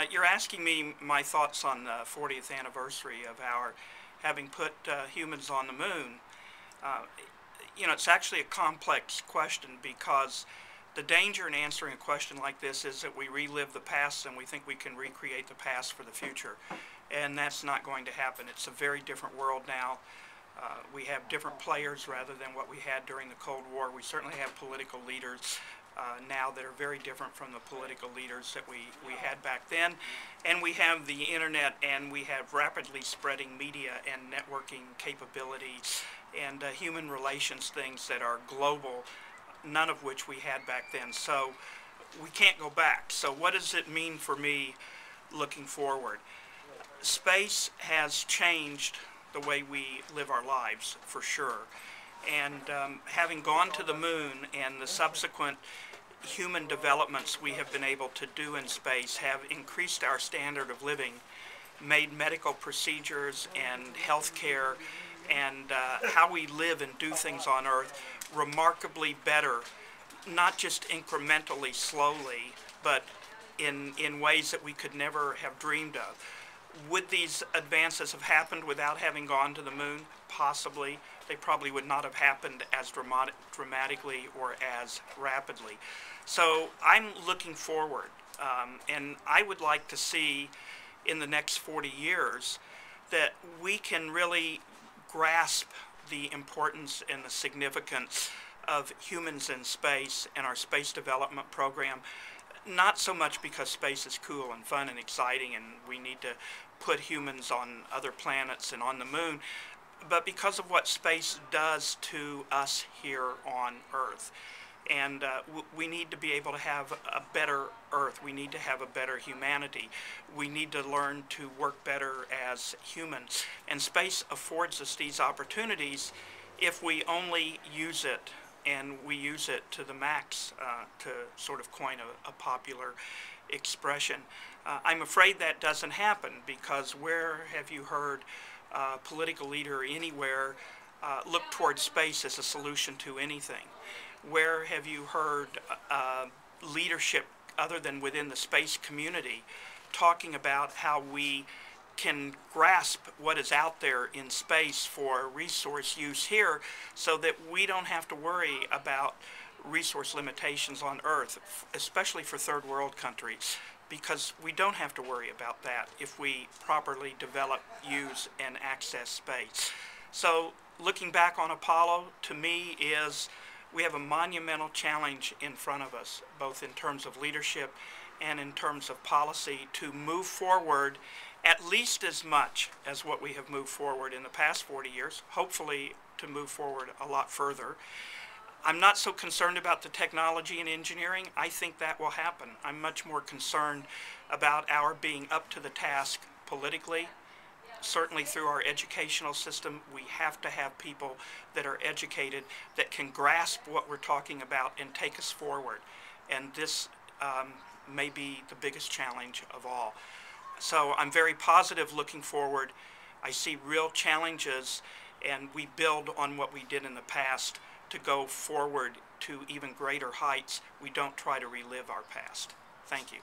You're asking me my thoughts on the 40th anniversary of our having put humans on the moon. Uh, it's actually a complex question because the danger in answering a question like this is that we relive the past and we think we can recreate the past for the future. And that's not going to happen. It's a very different world now. We have different players rather than what we had during the Cold War. We certainly have political leaders now that are very different from the political leaders that we had back then. And we have the internet, and we have rapidly spreading media and networking capabilities and human relations things that are global, none of which we had back then. So we can't go back. So what does it mean for me looking forward? Space has changed the way we live our lives, for sure. And having gone to the moon and the subsequent human developments we have been able to do in space have increased our standard of living, made medical procedures and health care and how we live and do things on Earth remarkably better, not just incrementally, slowly, but in ways that we could never have dreamed of. Would these advances have happened without having gone to the moon? Possibly. They probably would not have happened as dramatically or as rapidly. So I'm looking forward, and I would like to see in the next 40 years that we can really grasp the importance and the significance of humans in space and our space development program. Not so much because space is cool and fun and exciting and we need to put humans on other planets and on the moon, but because of what space does to us here on Earth. And we need to be able to have a better Earth. We need to have a better humanity. We need to learn to work better as humans. And space affords us these opportunities if we only use it, and we use it to the max, to sort of coin a popular expression. I'm afraid that doesn't happen, because where have you heard a political leader anywhere look towards space as a solution to anything? Where have you heard leadership other than within the space community talking about how we can grasp what is out there in space for resource use here so that we don't have to worry about resource limitations on Earth, especially for third world countries, because we don't have to worry about that if we properly develop, use, and access space. So looking back on Apollo, to me, is we have a monumental challenge in front of us, both in terms of leadership and in terms of policy, to move forward at least as much as what we have moved forward in the past 40 years, hopefully to move forward a lot further. I'm not so concerned about the technology and engineering. I think that will happen. I'm much more concerned about our being up to the task politically. Certainly through our educational system, we have to have people that are educated, that can grasp what we're talking about and take us forward. And this may be the biggest challenge of all. So I'm very positive looking forward. I see real challenges, and we build on what we did in the past to go forward to even greater heights. We don't try to relive our past. Thank you.